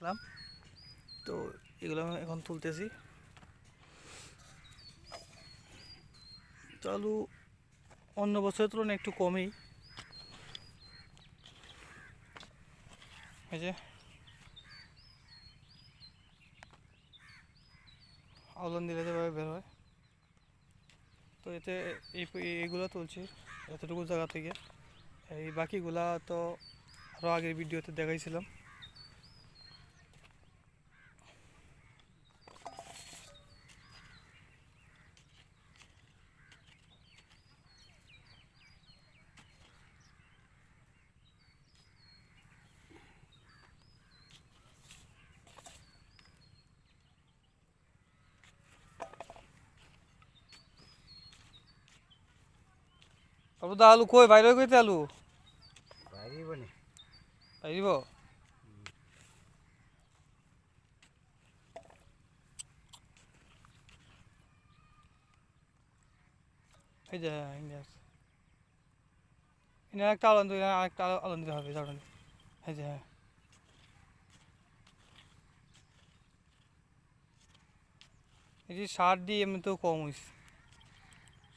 রাখলাম। তো এগুলো এখন তুলতেছি। তো আলু অন্য বছরের তুলনায় একটু কমই। এই যে আউলন দিলে যেভাবে বের হয়, তো এতে এইগুলো তুলছি এতটুকু জায়গা থেকে। এই বাকিগুলা তো আরও আগের ভিডিওতে দেখাইছিলাম। আলু দা আলু কই বাইরে কইতে আলু বাইরিব। এই যে ইন্ডিয়া একটা আলন দিলে আরেকটা আলন দিতে হবে জানেন। এই যে এই যে সার দিয়ে এমনিতেও কম হয়েছে,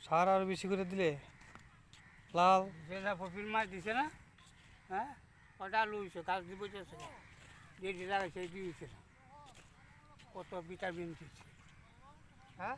সার আরও বেশি করে দিলে লাল। যেটা প্রফিল মাছ দিছে না, হ্যাঁ ওটা আলু হয়েছে, গাছ দিব যে লাগাইছে এই দিয়েছে না, কত ভিটামিন দিচ্ছে। হ্যাঁ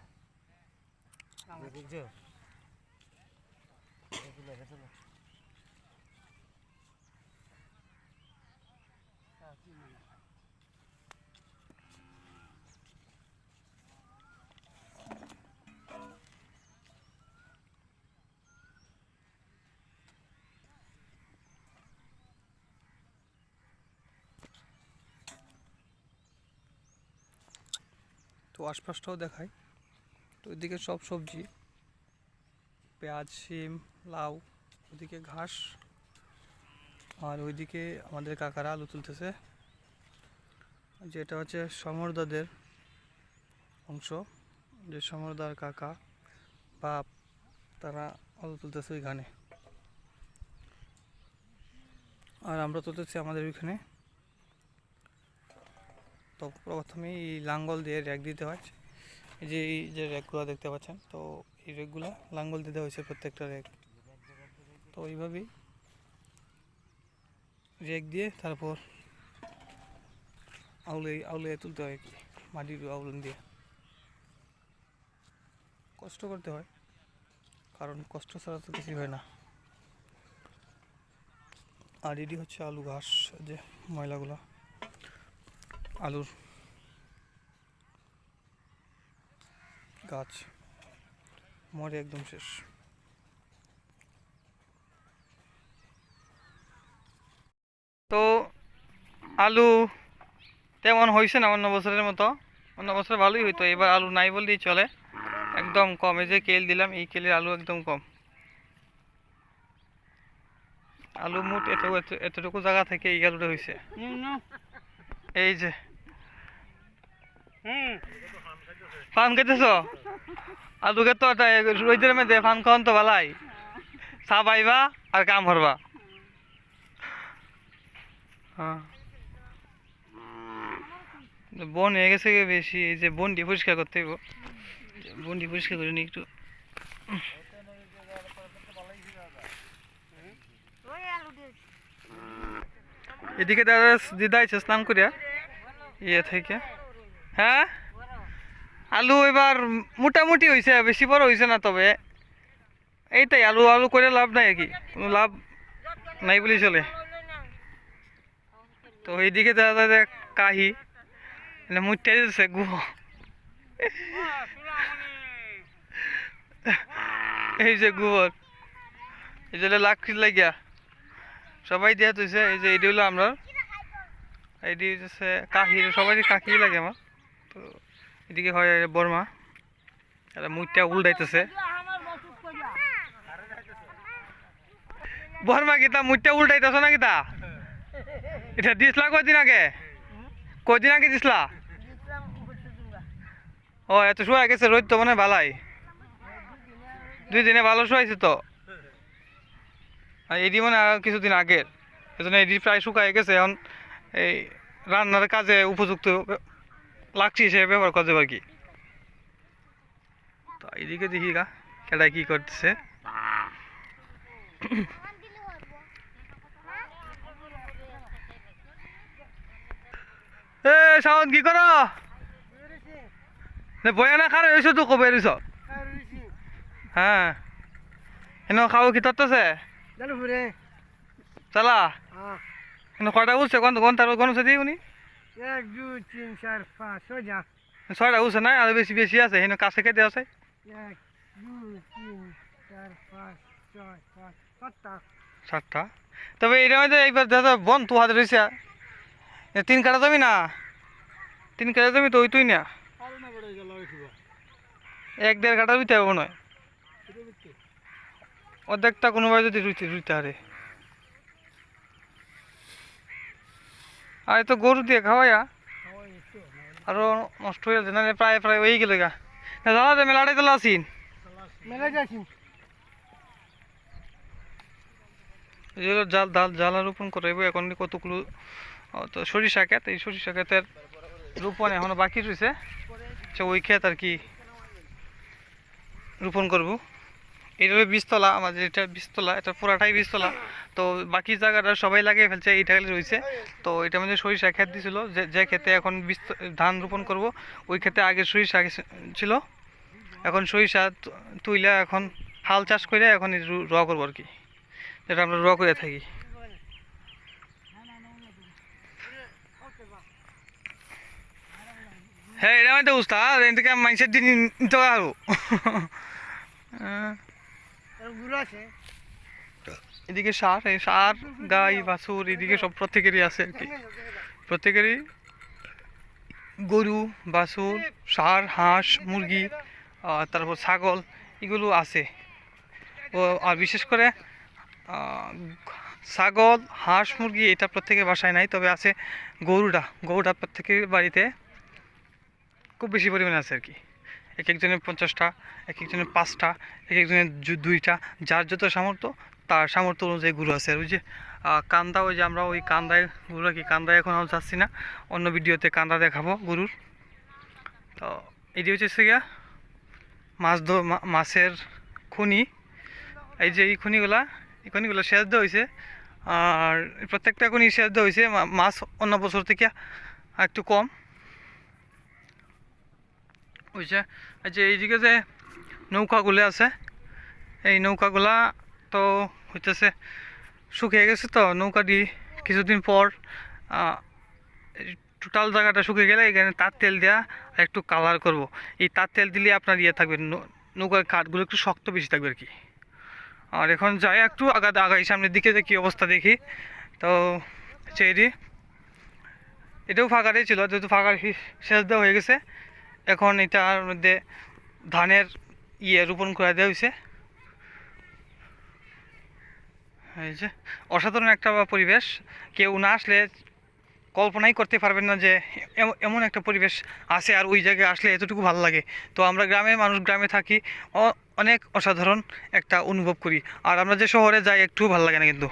তো আশপাশটাও দেখায়। তো ওইদিকে সব সবজি, পেঁয়াজ, শিম, লাউ, ওইদিকে ঘাস, আর ওইদিকে আমাদের কাকারা আলু তুলতেছে। যেটা হচ্ছে সমরদাদের অংশ, যে সমরদার কাকা বাপ তারা আলু তুলতেছে ওইখানে, আর আমরা তুলতেছি আমাদের ওইখানে। তো প্রথমে এই লাঙ্গল দিয়ে র্যাক দিতে হয়। এই যে র্যাকগুলো দেখতে পাচ্ছেন, তো এই র্যাকগুলো লাঙ্গল দিতে হয়েছে প্রত্যেকটা র্যাক। তো এইভাবেই র্যাক দিয়ে তারপর আউলে তুলতে হয় কি, মাটির আউলন দিয়ে। কষ্ট করতে হয়, কারণ কষ্ট ছাড়া তো কিছুই হয় না। আর এটি হচ্ছে আলু ঘাস, যে ময়লাগুলো আলুর গাছ মরে একদম শেষ। তো আলু তেমন হয়েছে না অন্য বছরের মতো, অন্য বছর ভালোই হইতো, এবার আলু নাই বললেই চলে, একদম কম। এই যে কেল দিলাম, এই কেলের আলু একদম কম। আলু মুট এতটুকু জায়গা থেকে এই আলুটা হয়েছে। এই যে ফান খেতেছ আলু খেত রোদের মধ্যে ফান খাওয়ান তো ভালাই, চা পাইবা আর কাম করবা। হ্যাঁ বন হয়ে গেছে বেশি, এই যে বনটি পরিষ্কার করতে হইব, বনটি পরিষ্কার করে নি একটু। এদিকে দাদা দিদা আইছে স্নান করিয়া ইয়ে থেকে। হ্যাঁ আলু এবার মোটামুটি হয়েছে, বেশি বড় হয়েছে না, তবে এইটাই আলু আলু করে লাভ নাই আর কি, কোনো লাভ নাই বলেই চলে। তো এইদিকে দাদা কাহি মানে মুঠে দিতেছে গুহ, এই যে গোবর, এই যে লাকড়ি লাগিয়া সবাই দিয়া তুইছে। এই যে এটি হলো আমরা, এটি হচ্ছে কাহি, সবাই কাকি লাগে আমার। তো এদিকে হয় বর্মা, এটা মুখটা উল্টাইতেছে। বর্মা কিতা মুখটা উল্টাইতেছ না কিতা? এটা দিসলা কয়দিন আগে? কয়দিন আগে দিসলা? ও এত শোয়া গেছে, রোদ তো মনে হয় ভালাই, 2 দিনে ভালো শোয়াইছে তো। আর এটি মানে আর কিছুদিন আগের, এজন্য এটি প্রায় শুকায় গেছে। এখন এই রান্নার কাজে উপযুক্ত লাকড়ি হিসেবে ব্যবহার করা যাবে আর কি। তো এইদিকে দেখি গা কেডা কি করতেছে। এ শাওন কি করো? বয়া না খারে এসো তো কবে এসো? হ্যাঁ এনে খাও কি তত্ত্বছে চালা এনে কয়টা উঠছে কোন কোন তার কোন দিই উনি 1 2 3 4 5 সোজা 6টা উঠছে না আর বেশি বেশি আছে এনে কাছে কেটে আছে 1 2 3 4 5 6 7 7টা। তবে এটা মধ্যে এইবার দাদা বন তো হাতে রয়েছে 3 কাটা জমি না 3 কাটা জমি তো ওই তুই না 1-1.5 কাটা রুইতে হবে নয় অর্ধেকটা কোনোভাবে যদি রুইতে রুইতে আরে আর তো গরু দিয়ে খাওয়াইয়া আরো নষ্ট হয়ে যাচ্ছে না প্রায় প্রায় হয়ে গেল গা না জানা মেলাটাই তো আসিন মেলা যাচ্ছি এগুলো জাল ডাল জ্বালা রোপণ করাইব এখন কতগুলো তো সরিষা ক্ষেত এই সরিষা ক্ষেতের রোপণ এখনো বাকি রয়েছে আচ্ছা ওই ক্ষেত আর কি রোপণ করব। এটা হলো বীজতলা আমাদের এটা বীজতলা এটা পুরাটাই বীজতলা তো বাকি জায়গাটা সবাই লাগিয়ে ফেলছে এইটা খালি রয়েছে। তো এটা মধ্যে সরিষা ক্ষেত দিছিল যে ক্ষেতে এখন ধান রোপণ করব ওই ক্ষেতে আগে সরিষা ছিল এখন সরিষা তুইলা এখন হাল চাষ করে এখন র করবো আর কি যেটা আমরা র করে থাকি। হ্যাঁ এটা মানে উস্তাদ এদিকে মানুষের দিন নিতে আরো এদিকে সার এই সার গাই বাছুর এদিকে সব প্রত্যেকেরই আছে আর কি প্রত্যেকেরই গরু বাছুর সার হাঁস মুরগি তারপর ছাগল এগুলো আছে। ও আর বিশেষ করে ছাগল হাঁস মুরগি এটা প্রত্যেকের বাসায় নাই তবে আছে গরুটা প্রত্যেকের বাড়িতে খুব বেশি পরিমাণে আছে আর কি এক একজনের 50টা এক একজনের 5টা এক একজনের 2টা যার যত সামর্থ্য তার সামর্থ্য অনুযায়ী গরু আছে। আর ওই যে কান্দা ওই যে আমরা ওই কান্দায় গরু রাখি কান্দায় এখন আমি যাচ্ছি না অন্য ভিডিওতে কান্দা দেখাবো গরুর। তো এটি হচ্ছে গিয়া মাছের খনি এই যে এই খনিগুলা সেচ দেওয়া হয়েছে আর প্রত্যেকটা খনি সেচ দেওয়া হয়েছে মাছ অন্য বছর থেকে একটু কম হয়েছে। এই যে এইদিকে যে নৌকাগুলো আছে এই নৌকাগুলা তো হইতেছে শুকিয়ে গেছে তো নৌকা দিয়ে কিছুদিন পর টোটাল জায়গাটা শুকিয়ে গেলে এখানে তার তেল দেওয়া আর একটু কালার করব এই তার তেল দিলে আপনার ইয়ে থাকবে নৌকার কাঠগুলো একটু শক্ত বেশি থাকবে আর কি। আর এখন যাই একটু আগাই সামনের দিকে যে কী অবস্থা দেখি তো চেরি এটাও ফাঁকাটাই ছিল যেহেতু ফাঁকা শেষ দেওয়া হয়ে গেছে এখন এটার মধ্যে ধানের রোপণ করে দেওয়া হয়েছে। এই যে অসাধারণ একটা পরিবেশ কেউ না আসলে কল্পনাই করতে পারবেন না যে এমন একটা পরিবেশ আছে আর ওই জায়গায় আসলে এতটুকু ভালো লাগে। তো আমরা গ্রামের মানুষ গ্রামে থাকি অনেক অসাধারণ একটা অনুভব করি আর আমরা যে শহরে যাই একটু ভালো লাগে না কিন্তু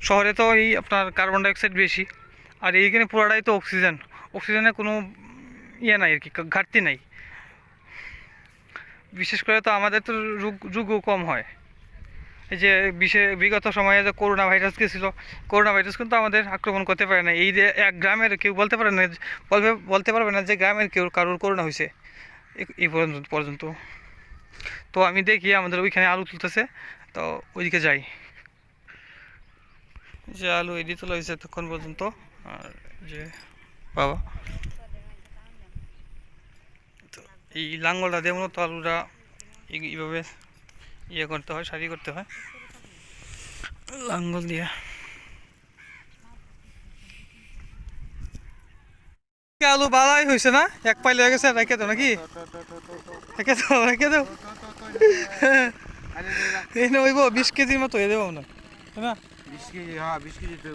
শহরে তো এই আপনার কার্বন ডাইঅক্সাইড বেশি আর এইখানে পুরোটাই তো অক্সিজেনের কোনো ইয়ে নাই আর কি ঘাটতি নাই। বিশেষ করে তো আমাদের তো রোগও কম হয়। এই যে বিগত সময়ে যে করোনা ভাইরাস গেছিলো করোনা ভাইরাস কিন্তু আমাদের আক্রমণ করতে পারে না এই যে এক গ্রামের কেউ বলতে পারে না বলতে পারবে না যে গ্রামের কেউ কারোর করোনা হয়েছে এই পর্যন্ত। তো আমি দেখি আমাদের ওইখানে আলু তুলতেছে তো ওইদিকে যাই যে আলু এদিকে তোলা হয়েছে তখন পর্যন্ত আর যে বাবা তো এই লাঙ্গলটা দিয়ে মূলত আলুটা এইভাবে ইয়ে করতে হয় সারি করতে হয় লাঙ্গল দিয়ে। আলু বালাই হয়েছে না এক পাইলে হয়ে গেছে রেখে দাও নাকি রেখে দাও এই না ওইব 20 কেজির মতো হয়ে দেবো না না 20 কেজি হ্যাঁ 20 কেজি তো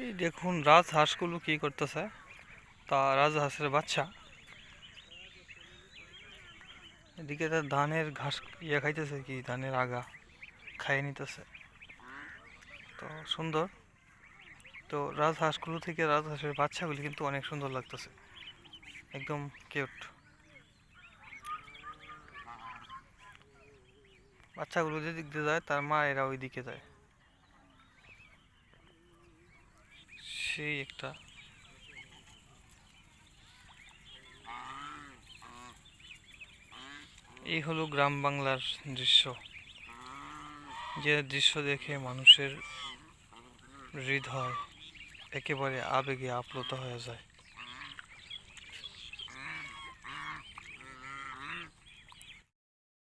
এই দেখুন রাজহাঁসগুলো কি করতেছে তা রাজহাঁসের বাচ্চা এদিকে ধানের ঘাস ইয়ে খাইতেছে কি ধানের আগা খাইয়ে নিতেছে। তো সুন্দর। তো রাজহাঁসগুলো থেকে রাজহাঁসের বাচ্চাগুলি কিন্তু অনেক সুন্দর লাগতেছে, একদম কিউট। বাচ্চাগুলো যেদিক দিয়ে যায় তার মা এরা ওই দিকে যায়। সেই একটা এই হলো গ্রাম বাংলার দৃশ্য, যে দৃশ্য দেখে মানুষের হৃদয় একেবারে আবেগে আপ্লুত হয়ে যায়।